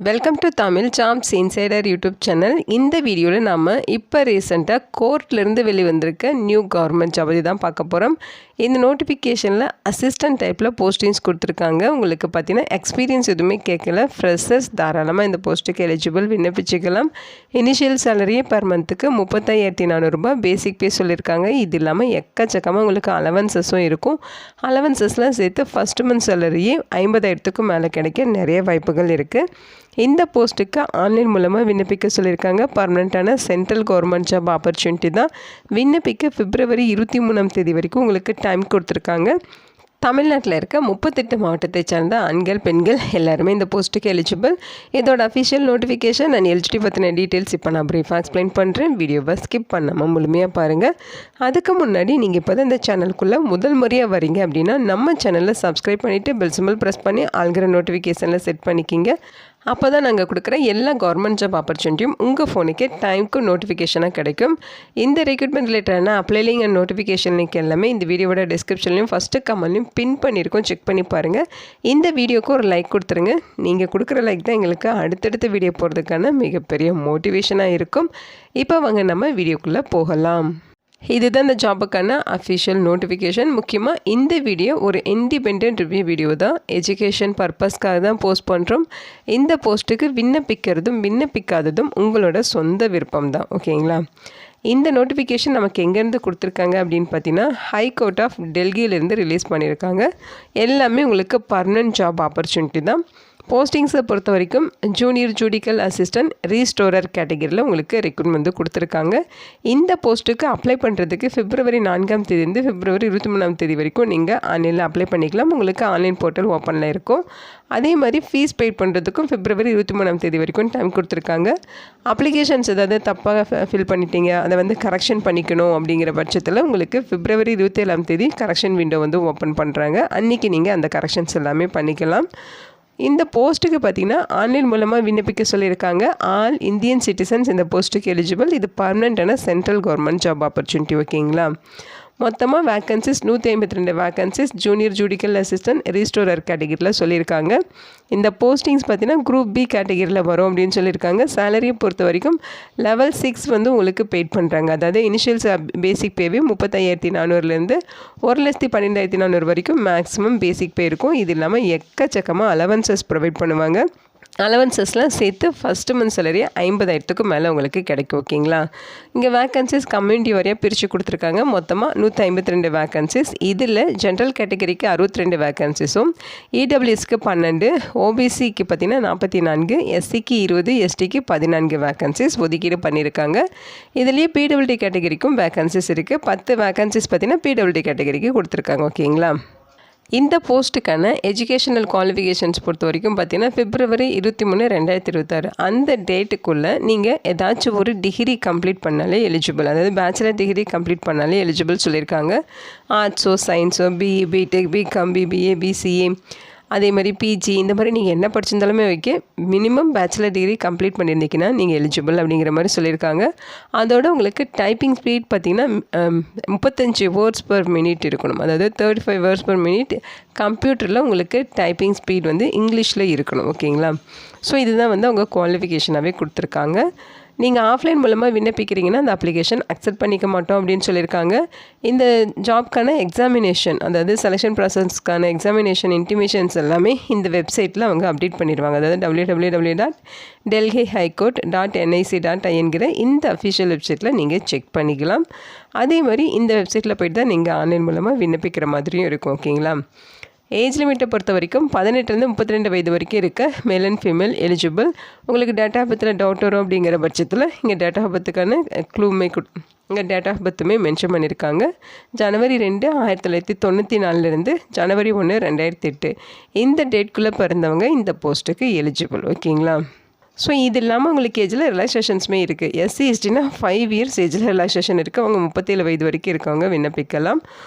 Welcome to Tamil Sams insider YouTube channel. இந்த வீடியோவில் நாம் இப்போ ரீசெண்டாக கோர்ட்லேருந்து வெளிவந்திருக்க நியூ கவர்மெண்ட் ஜாப் தான் பார்க்க போகிறோம். இந்த நோட்டிஃபிகேஷனில் அசிஸ்டன்ட் டைப்பில் போஸ்டிங்ஸ் கொடுத்துருக்காங்க. உங்களுக்கு பார்த்தீங்கன்னா எக்ஸ்பீரியன்ஸ் எதுவுமே கேட்கல. ஃப்ரெஷர்ஸ் தாராளமாக இந்த போஸ்ட்டுக்கு எலிஜிபிள், விண்ணப்பிச்சுக்கலாம். இனிஷியல் சேலரியே பர் மந்த்துக்கு 35,400 ரூபாய் பேசிக் பே சொல்லியிருக்காங்க. இது இல்லாமல் எக்கச்சக்கமாக உங்களுக்கு அலவன்சஸும் இருக்கும். அலவன்சஸ்லாம் சேர்த்து ஃபஸ்ட் மந்த் சேலரியே 50,000க்கும் மேலே கிடைக்க நிறைய வாய்ப்புகள் இருக்குது. இந்த போஸ்ட்டுக்கு ஆன்லைன் மூலமாக விண்ணப்பிக்க சொல்லியிருக்காங்க. பர்மனெண்ட்டான சென்ட்ரல் கவர்மெண்ட் ஜாப் ஆப்பர்ச்சுனிட்டி தான். விண்ணப்பிக்க பிப்ரவரி 23 வரைக்கும் உங்களுக்கு டைம் கொடுத்துருக்காங்க. தமிழ்நாட்டில் இருக்க 38 மாவட்டத்தை சார்ந்த ஆண்கள் பெண்கள் எல்லாருமே இந்த போஸ்ட்டுக்கு எலிஜிபிள். இதோட அஃபிஷியல் நோட்டிஃபிகேஷன் அண்ட் எலிஜிபிலிட்டி பற்றின டீட்டெயில்ஸ் இப்போ நான் ப்ரீஃபாக எக்ஸ்பிளைன் பண்ணுறேன். வீடியோவை ஸ்கிப் பண்ணாமல் முழுமையாக பாருங்கள். அதுக்கு முன்னாடி நீங்கள் இப்போ தான் இந்த சேனலுக்குள்ளே முதல் முறையாக வரீங்க அப்படின்னா நம்ம சேனலில் சப்ஸ்கிரைப் பண்ணிவிட்டு பெல் சிம்பிள் ப்ரெஸ் பண்ணி ஆல்கிற நோட்டிஃபிகேஷனில் செட் பண்ணிக்கிங்க. அப்போ தான் நாங்கள் கொடுக்குற எல்லா கவர்மெண்ட் ஜாப் ஆப்பர்ச்சுனிட்டியும் உங்கள் ஃபோனுக்கே டைமுக்கு நோட்டிஃபிகேஷனாக கிடைக்கும். இந்த ரெக்ரூட்மெண்ட் ரிலேட்டடான apply link and notification link எல்லாமே இந்த வீடியோவோட டிஸ்கிரிப்ஷன்லையும் ஃபஸ்ட்டு கமெண்ட்லையும் பின் பண்ணியிருக்கோம். செக் பண்ணி பாருங்கள். இந்த வீடியோக்கு ஒரு லைக் கொடுத்துருங்க. நீங்கள் கொடுக்குற லைக் தான் எங்களுக்கு அடுத்தடுத்த வீடியோ போகிறதுக்கான மிகப்பெரிய மோட்டிவேஷனாக இருக்கும். இப்போ வாங்க நம்ம வீடியோக்குள்ளே போகலாம். இதுதான் இந்த ஜாபுக்கான அஃபிஷியல் நோட்டிஃபிகேஷன். முக்கியமாக இந்த வீடியோ ஒரு இண்டிபெண்ட் ரிவ்யூ வீடியோ தான். எஜுகேஷன் பர்பஸ்க்காக தான் போஸ்ட் பண்ணுறோம். இந்த போஸ்ட்டுக்கு விண்ணப்பிக்கிறதும் விண்ணப்பிக்காததும் உங்களோட சொந்த விருப்பம் தான். ஓகேங்களா? இந்த நோட்டிஃபிகேஷன் நமக்கு எங்கேருந்து கொடுத்துருக்காங்க அப்படின்னு பார்த்தீங்கன்னா ஹை கோர்ட் ஆஃப் டெல்லியிலேருந்து ரிலீஸ் பண்ணியிருக்காங்க. எல்லாமே உங்களுக்கு பர்மனன்ட் ஜாப் ஆப்பர்ச்சுனிட்டி தான். போஸ்டிங்ஸை பொறுத்த வரைக்கும் ஜூனியர் ஜுடிக்கல் அசிஸ்டன்ட் ரீஸ்டோரர் கேட்டகரியில் உங்களுக்கு ரெக்ரூட்மெண்ட் கொடுத்துருக்காங்க. இந்த போஸ்ட்டுக்கு அப்ளை பண்ணுறதுக்கு பிப்ரவரி 4 பிப்ரவரி 23 வரைக்கும் நீங்கள் ஆன்லைனில் அப்ளை பண்ணிக்கலாம். உங்களுக்கு ஆன்லைன் போர்ட்டல் ஓப்பனில் இருக்கும். அதே மாதிரி ஃபீஸ் பெய்ட் பண்ணுறதுக்கும் பிப்ரவரி 23 வரைக்கும் டைம் கொடுத்துருக்காங்க. அப்ளிகேஷன்ஸ் ஏதாவது தப்பாக ஃபில் பண்ணிட்டீங்க, அதை கரெக்ஷன் பண்ணிக்கணும் அப்படிங்கிற பட்சத்தில் உங்களுக்கு பிப்ரவரி 27 கரெக்ஷன் விண்டோ ஓப்பன் பண்ணுறாங்க. அன்றைக்கி நீங்கள் அந்த கரெக்ஷன்ஸ் எல்லாமே பண்ணிக்கலாம். இந்த போஸ்ட்டுக்கு பார்த்திங்கன்னா ஆன்லைன் மூலமாக விண்ணப்பிக்க சொல்லியிருக்காங்க. ஆல் இந்தியன் சிட்டிசன்ஸ் இந்த போஸ்ட்டுக்கு எலிஜிபிள். இது பர்மனெண்ட்டான சென்ட்ரல் கவர்மெண்ட் ஜாப் ஆப்பர்ச்சுனிட்டி. ஓகேங்களா? மொத்தமாக vacancies 152 vacancies junior judicial assistant restorer கேட்டகரியில் சொல்லியிருக்காங்க. இந்த போஸ்டிங்ஸ் பார்த்திங்கன்னா குரூப் பி கேட்டகரியில் வரும் அப்படின்னு சொல்லியிருக்காங்க. சேலரியை பொறுத்த வரைக்கும் லெவல் 6 உங்களுக்கு பெய்ட் பண்ணுறாங்க. அதாவது இனிஷியல் பேசிக் பேவே 35,400லேருந்து 1,12,400 வரைக்கும் மேக்ஸிமம் பேசிக் பே இருக்கும். இது இல்லாமல் எக்கச்சக்கமாக அலவன்சஸ் ப்ரொவைட் பண்ணுவாங்க. அலவன்சஸ்லாம் சேர்த்து ஃபஸ்ட்டு மந்த் சேலரி 50,000க்கும் மேலே உங்களுக்கு கிடைக்கும். ஓகேங்களா? இங்கே வேக்கன்சிஸ் கம்யூனிட்டி வரையாக பிரித்து கொடுத்துருக்காங்க. மொத்தமாக 152 வேக்கன்சிஸ். இதில் ஜென்ரல் கேட்டகரிக்கு 62 வேக்கன்சிஸும், இடபிள்யூஎஸ்க்கு 12, ஓபிசிக்கு பார்த்திங்கன்னா 44, எஸ்சிக்கு 20, எஸ்டிக்கு 14 வேக்கன்சிஸ் ஒதுக்கீடு பண்ணியிருக்காங்க. இதுலேயே பிடபிள்யூடி கேட்டகரிக்கும் வேக்கன்சிஸ் இருக்குது. 10 வேக்கன்சிஸ் பார்த்திங்கன்னா பிடபிள்யூடி கேட்டகரிக்கு கொடுத்துருக்காங்க. ஓகேங்களா? இந்த போஸ்ட்டுக்கான எஜுகேஷனல் குவாலிஃபிகேஷன்ஸ் பொறுத்த வரைக்கும் பார்த்தீங்கன்னா பிப்ரவரி 23, 2026 அந்த டேட்டுக்குள்ளே நீங்கள் ஏதாச்சும் ஒரு டிகிரி கம்ப்ளீட் பண்ணாலே எலிஜிபிள். அதாவது பேச்சுலர் டிகிரி கம்ப்ளீட் பண்ணாலே எலிஜிபிள் சொல்லியிருக்காங்க. ஆர்ட்ஸோ சயின்ஸோ BE BTech BCom BBA BCA அதே மாதிரி பிஜி இந்த மாதிரி நீங்கள் என்ன படிச்சிருந்தாலுமே மினிமம் பேச்சுலர் டிகிரி கம்ப்ளீட் பண்ணியிருந்தீங்கன்னா நீங்கள் எலிஜிபிள் அப்படிங்கிற மாதிரி சொல்லியிருக்காங்க. அதோட உங்களுக்கு டைப்பிங் ஸ்பீட் பார்த்திங்கன்னா 35 வேர்ட்ஸ் பர் மினிட் இருக்கணும். அதாவது 35 வேர்ட்ஸ் பர் மினிட் கம்ப்யூட்டரில் உங்களுக்கு டைப்பிங் ஸ்பீட் இங்கிலீஷில் இருக்கணும். ஓகேங்களா? ஸோ இதுதான் அவங்க குவாலிஃபிகேஷனாகவே கொடுத்துருக்காங்க. நீங்கள் ஆஃப்லைன் மூலமாக விண்ணப்பிக்கிறீங்கன்னா அந்த அப்ளிகேஷன் அக்செப்ட் பண்ணிக்க மாட்டோம் அப்படின்னு சொல்லியிருக்காங்க. இந்த ஜாப்க்கான எக்ஸாமினேஷன், அதாவது செலெக்ஷன் ப்ராசஸ்க்கான எக்ஸாமினேஷன் இன்டிமேஷன்ஸ் எல்லாமே இந்த வெப்சைட்டில் website பண்ணிடுவாங்க. அதாவது www.delhihighcourt.nic.in இந்த அஃபிஷியல் வெப்சைட்டில் நீங்கள் செக் பண்ணிக்கலாம். அதே மாதிரி இந்த வெப்சைட்டில் போய்ட்டு தான் நீங்கள் ஆன்லைன் மூலமாக விண்ணப்பிக்கிற மாதிரியும் இருக்கும். ஓகேங்களா? ஏஜ் லிமிட்டை பொறுத்த வரைக்கும் 18 32 வயது வரைக்கும் இருக்க மேல் அண்ட் ஃபீமேல் எலிஜிபிள். உங்களுக்கு டேட் ஆஃப் பர்த்தில் டவுட் வரும் அப்படிங்கிற பட்சத்தில் இங்கே டேட் ஆஃப் பர்த்துக்கான க்ளூமே இங்கே டேட் ஆஃப் பர்த்துமே மென்ஷன் பண்ணியிருக்காங்க. ஜனவரி 2, 1994 ஜனவரி 1, 2008 இந்த டேட்குள்ளே பிறந்தவங்க இந்த போஸ்ட்டுக்கு எலிஜிபிள். ஓகேங்களா? ஸோ இது இல்லாமல் உங்களுக்கு ஏஜில் ரிலாக்ஸேஷன்ஸுமே இருக்குது. எஸ்சி எஸ்டினா 5 இயர்ஸ் ஏஜில் ரிலாக்ஸேஷன் இருக்குது. அவங்க 37 வயது வரைக்கும் இருக்கவங்க விண்ணப்பிக்கலாம்.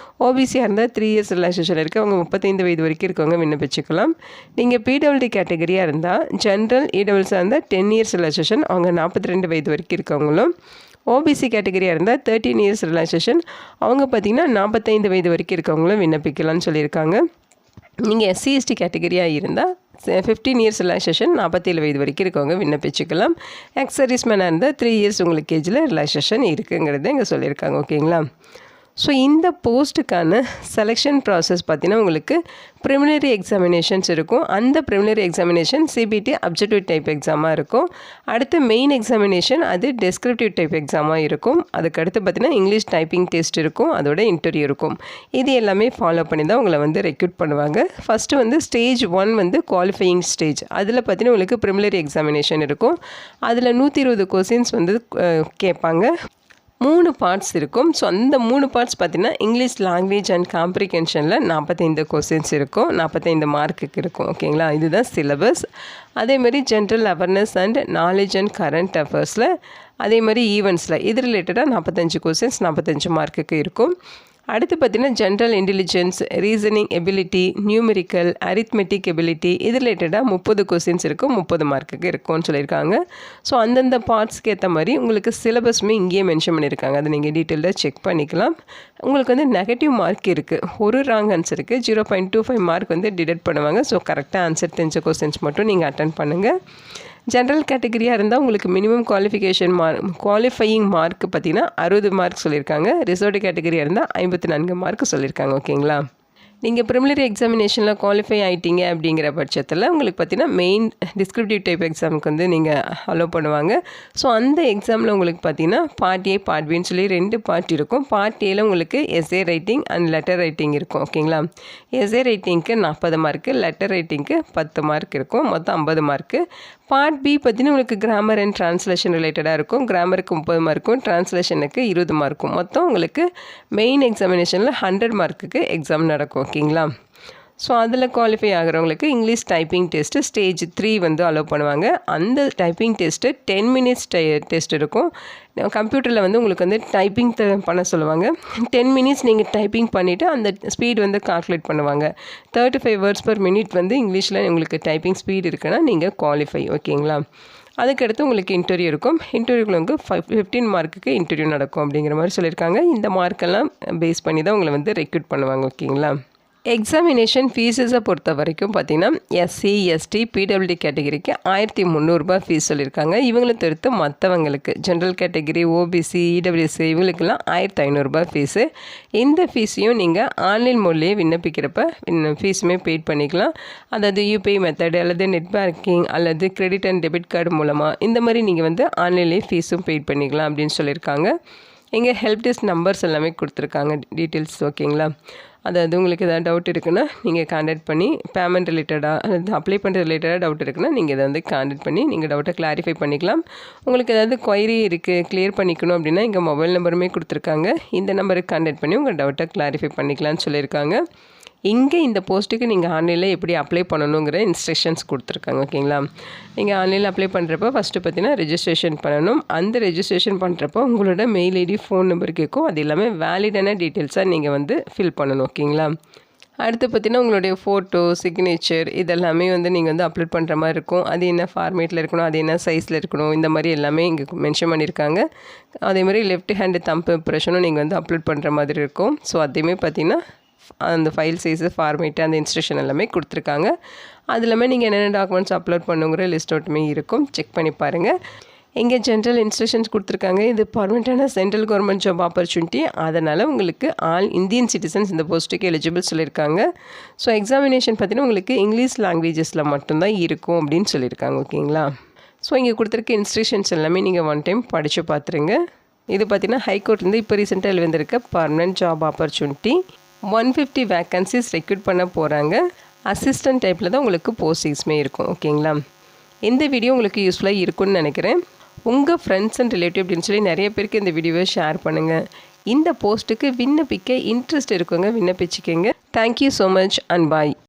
ஓபிசியாக இருந்தால் 3 இயர்ஸ் ரிலாக்ஸேஷன் இருக்குது. அவங்க 35 வயது வரைக்கும் இருக்கவங்க விண்ணப்பிச்சுக்கலாம். நீங்கள் பிடபிள்யூடி கேட்டகரியாக இருந்தால் ஜென்ரல் இடபிள்யூஸாக இருந்தால் 10 இயர்ஸ் ரிலாக்ஸேஷன், அவங்க 42 வயது வரைக்கும் இருக்கவங்களும். ஓபிசி கேட்டகரியாக இருந்தால் 13 இயர்ஸ் ரிலாக்ஸேஷன், அவங்க பார்த்திங்கன்னா 45 வயது வரைக்கும் இருக்கவங்களும் விண்ணப்பிக்கலாம்னு சொல்லியிருக்காங்க. நீங்கள் எஸ்சி எஸ்டி கேட்டகரியாக இருந்தால் 15 இயர்ஸ் ரிலாக்ஸேஷன் 47 வயது வரைக்கும் இருக்கவங்க விண்ணப்பிச்சுக்கலாம். எக்ஸ் சர்வீஸ்மேனாக இருந்தால் 3 இயர்ஸ் உங்களுக்கு ஏஜில் ரிலாக்ஸேஷன் இருக்குங்கிறத இங்கே சொல்லியிருக்காங்க. ஓகேங்களா? ஸோ இந்த போஸ்ட்டுக்கான செலெக்ஷன் ப்ராசஸ் பார்த்திங்கன்னா உங்களுக்கு ப்ரிலிமினரி எக்ஸாமினேஷன்ஸ் இருக்கும். அந்த preliminary examination CBT objective type எக்ஸாமாக இருக்கும். அடுத்து மெயின் எக்ஸாமினேஷன் அது டெஸ்கிரிப்டிவ் டைப் எக்ஸாமாக இருக்கும். அதுக்கடுத்து பார்த்திங்கன்னா இங்கிலீஷ் டைப்பிங் டெஸ்ட் இருக்கும், அதோட இன்டர்வியூ இருக்கும். இது எல்லாமே ஃபாலோ பண்ணி தான் உங்களை வந்து ரெக்ரூட் பண்ணுவாங்க. ஃபஸ்ட்டு வந்து ஸ்டேஜ் 1 வந்து குவாலிஃபையிங் ஸ்டேஜ். அதில் பார்த்திங்கன்னா உங்களுக்கு ப்ரிலிமினரி எக்ஸாமினேஷன் இருக்கும். அதில் 120 கொஸ்டின்ஸ் வந்து கேட்பாங்க. 3 பார்ட்ஸ் இருக்கும். ஸோ அந்த 3 பார்ட்ஸ் பார்த்திங்கன்னா இங்கிலீஷ் லாங்குவேஜ் அண்ட் காம்ப்ரிகென்ஷனில் 45 கொஸ்டின்ஸ் இருக்கும், 45 மார்க்குக்கு இருக்கும். ஓகேங்களா? இதுதான் சிலபஸ். அதேமாதிரி general awareness and knowledge and current அஃபேர்ஸில் அதேமாதிரி ஈவெண்ட்ஸில் இது ரிலேட்டடாக 45 கொஸ்டின்ஸ் 45 மார்க்குக்கு இருக்கும். அடுத்து பார்த்திங்கன்னா general intelligence, reasoning ability, numerical, arithmetic ability இது ரிலேட்டடாக 30 கொஸ்டின்ஸ் இருக்கும், 30 மார்க்குக்கு இருக்கும்னு சொல்லியிருக்காங்க. ஸோ அந்தந்த பார்ட்ஸ்க்கு ஏற்ற மாதிரி உங்களுக்கு சிலபஸுமே இங்கேயே மென்ஷன் பண்ணியிருக்காங்க. அதை நீங்கள் டீட்டெயிலாக செக் பண்ணிக்கலாம். உங்களுக்கு வந்து நெகட்டிவ் மார்க் இருக்குது, ஒரு ராங் ஆன்சருக்கு 0.25 மார்க் வந்து டிடெக்ட் பண்ணுவாங்க. ஸோ கரெக்டாக ஆன்சர் தெரிஞ்ச கொஸ்டின்ஸ் மட்டும் நீங்கள் அட்டன் பண்ணுங்கள். ஜென்ரல் கேட்டகரியாக இருந்தால் உங்களுக்கு மினிமம் குவாலிஃபையிங் மார்க் பார்த்திங்கன்னா 60 மார்க் சொல்லியிருக்காங்க. ரிசர்வ்டு கேட்டகரியாக இருந்தால் 54 மார்க் சொல்லியிருக்காங்க. ஓகேங்களா? நீங்கள் ப்ரிலிமினரி எக்ஸாமினேஷனில் குவாலிஃபை ஆகிட்டீங்க அப்படிங்கிற பட்சத்தில் உங்களுக்கு பார்த்திங்கன்னா மெயின் டிஸ்கிரிப்டிவ் டைப் எக்ஸாமுக்கு வந்து நீங்கள் அலோவ் பண்ணுவாங்க. ஸோ அந்த எக்ஸாமில் உங்களுக்கு பார்த்திங்கன்னா பார்ட் ஏ பார்ட் பின்னு சொல்லி 2 பார்ட் இருக்கும். பார்ட் ஏல உங்களுக்கு S A writing and letter writing இருக்கும். ஓகேங்களா? எஸ்ஏ ரைட்டிங்க்கு 40 மார்க்கு, லெட்டர் ரைட்டிங்க்கு 10 மார்க் இருக்கும், மொத்தம் 50 மார்க்கு. பார்ட் பி பார்த்திங்கன்னா உங்களுக்கு கிராமர் அண்ட் ட்ரான்ஸ்லேஷன் ரிலேட்டடாக இருக்கும். கிராமருக்கு 30 மார்க்கும், ட்ரான்ஸ்லேஷனுக்கு 20 மார்க்கும். மொத்தம் உங்களுக்கு மெயின் எக்ஸாமினேஷனில் 100 மார்க்குக்கு எக்ஸாம் நடக்கும். ஓகேங்களா? ஸோ அதில் குவாலிஃபை ஆகிறவங்களுக்கு இங்கிலீஷ் டைப்பிங் டெஸ்ட்டு ஸ்டேஜ் 3 வந்து அலோவ் பண்ணுவாங்க. அந்த டைப்பிங் டெஸ்ட்டு 10 மினிட்ஸ் டெஸ்ட் இருக்கும். கம்ப்யூட்டரில் வந்து உங்களுக்கு வந்து டைப்பிங் பண்ண சொல்லுவாங்க. 10 மினிட்ஸ் நீங்கள் டைப்பிங் பண்ணிவிட்டு அந்த ஸ்பீட் வந்து கால்குலேட் பண்ணுவாங்க. 35 வேர்ட்ஸ் per minute வந்து இங்கிலீஷில் உங்களுக்கு டைப்பிங் ஸ்பீட் இருக்குன்னா நீங்கள் குவாலிஃபை. ஓகேங்களா? அதுக்கடுத்து உங்களுக்கு இன்டர்வியூ இருக்கும். இன்டர்வியூவில் வந்து 15 மார்க்குக்கு இன்டர்வியூ நடக்கும் அப்படிங்கிற மாதிரி சொல்லியிருக்காங்க. இந்த மார்க்கெல்லாம் பேஸ் பண்ணி தான் உங்களை வந்து ரெக்ரூட் பண்ணுவாங்க. ஓகேங்களா? எக்ஸாமினேஷன் ஃபீஸஸை பொறுத்த வரைக்கும் பார்த்திங்கன்னா எஸ்சி எஸ்டி பிடபிள்யூடி கேட்டகரிக்கு 1300 ரூபாய் ஃபீஸ் சொல்லியிருக்காங்க. இவங்களை தவிர்த்து மற்றவங்களுக்கு ஜென்ரல் கேட்டகரி, ஓபிசி, இடபிள்யூசி இவங்களுக்கெல்லாம் 1500 ரூபாய் ஃபீஸு. இந்த ஃபீஸையும் நீங்கள் ஆன்லைன் மோட்லேயே விண்ணப்பிக்கிறப்ப ஃபீஸுமே பெய்ட் பண்ணிக்கலாம். அதாவது யூபிஐ மெத்தடு அல்லது நெட் பேங்கிங் அல்லது கிரெடிட் அண்ட் டெபிட் கார்டு மூலமாக இந்த மாதிரி நீங்கள் வந்து ஆன்லைன்லேயே ஃபீஸும் பெய்ட் பண்ணிக்கலாம் அப்படின்னு சொல்லியிருக்காங்க. இங்கே ஹெல்ப் டெஸ்க் நம்பர்ஸ் எல்லாமே கொடுத்துருக்காங்க, டீட்டெயில்ஸ். ஓகேங்களா? அதாவது உங்களுக்கு எதாவது டவுட் இருக்குன்னா நீங்கள் கான்டாக்ட் பண்ணி பேமெண்ட் ரிலேட்டடாக அல்லது அப்ளை பண்ணுற ரிலேட்டடாக டவுட் இருக்குன்னா நீங்கள் இதை வந்து கான்டாக்ட் பண்ணி நீங்கள் டவுட்டை கிளாரிஃபை பண்ணிக்கலாம். உங்களுக்கு ஏதாவது கொயரி இருக்குது, கிளியர் பண்ணிக்கணும் அப்படின்னா இங்கே மொபைல் நம்பருமே கொடுத்துருக்காங்க. இந்த நம்பருக்கு கான்டாக்ட் பண்ணி உங்கள் டவுட்டை கிளாரிஃபை பண்ணிக்கலாம்னு சொல்லியிருக்காங்க. இங்கே இந்த போஸ்ட்டுக்கு நீங்கள் ஆன்லைனில் எப்படி அப்ளை பண்ணணுங்கிற இன்ஸ்ட்ரக்ஷன்ஸ் கொடுத்துருக்காங்க. ஓகேங்களா? நீங்கள் ஆன்லைனில் அப்ளை பண்ணுறப்போ ஃபஸ்ட்டு பார்த்தீங்கன்னா ரெஜிஸ்ட்ரேஷன் பண்ணணும். அந்த ரெஜிஸ்ட்ரேஷன் பண்ணுறப்போ உங்களோட மெயில் ஐடி, ஃபோன் நம்பர் கேட்கும். அது எல்லாமே வேலிடான டீட்டெயில்ஸாக நீங்கள் வந்து ஃபில் பண்ணணும். ஓகேங்களா? அடுத்து பார்த்திங்கன்னா உங்களுடைய ஃபோட்டோ, சிக்னேச்சர் இதெல்லாமே வந்து நீங்கள் வந்து அப்லோட் பண்ணுற மாதிரி இருக்கும். அது என்ன ஃபார்மேட்டில் இருக்கணும், அது என்ன சைஸில் இருக்கணும், இந்த மாதிரி எல்லாமே இங்கே மென்ஷன் பண்ணியிருக்காங்க. அதேமாதிரி லெஃப்ட் ஹேண்டு தம்ப் இம்ப்ரெஷனும் நீங்கள் வந்து அப்லோட் பண்ணுற மாதிரி இருக்கும். ஸோ அதையுமே பார்த்திங்கன்னா அந்த ஃபைல் சைஸு, ஃபார்மேட்டு, அந்த இன்ஸ்ட்ரக்ஷன் எல்லாமே கொடுத்துருக்காங்க. அது இல்லாமல் நீங்கள் என்னென்ன டாக்குமெண்ட்ஸ் அப்லோட் பண்ணுங்கிற லிஸ்ட் அவுட்டுமே இருக்கும். செக் பண்ணி பாருங்கள். இங்கே ஜென்ரல் இன்ஸ்ட்ரக்ஷன்ஸ் கொடுத்துருக்காங்க. இது பர்மனெண்ட்டான சென்ட்ரல் கவர்மெண்ட் ஜாப் ஆப்பர்ச்சுனிட்டி. அதனால் உங்களுக்கு ஆல் இந்தியன் சிட்டிசன்ஸ் இந்த போஸ்ட்டுக்கு எலிஜிபிள் சொல்லியிருக்காங்க. ஸோ எக்ஸாமினேஷன் பார்த்தீங்கன்னா உங்களுக்கு இங்கிலீஷ் லாங்குவேஜஸில் மட்டும்தான் இருக்கும் அப்படின்னு சொல்லியிருக்காங்க. ஓகேங்களா? ஸோ இங்கே கொடுத்துருக்க இன்ஸ்ட்ரக்ஷன்ஸ் எல்லாமே நீங்கள் ஒன் டைம் படித்து பார்த்துருங்க. இது பார்த்திங்கன்னா ஹைகோர்ட்லேருந்து இப்போ ரீசெண்டாக எழுந்திருக்க permanent job opportunity. 150 vacancies recruit பண்ண போகிறாங்க. அசிஸ்டன்ட் டைப்பில் தான் உங்களுக்கு போஸ்டிங்ஸுமே இருக்கும். ஓகேங்களா? இந்த வீடியோ உங்களுக்கு யூஸ்ஃபுல்லாக இருக்கும்னு நினைக்கிறேன். உங்கள் ஃப்ரெண்ட்ஸ் அண்ட் ரிலேட்டிவ் அப்படின்னு சொல்லி நிறைய பேருக்கு இந்த வீடியோவை ஷேர் பண்ணுங்கள். இந்த போஸ்ட்டுக்கு விண்ணப்பிக்க இன்ட்ரெஸ்ட் இருக்குங்க, விண்ணப்பிச்சுக்கோங்க. Thank you so much and bye.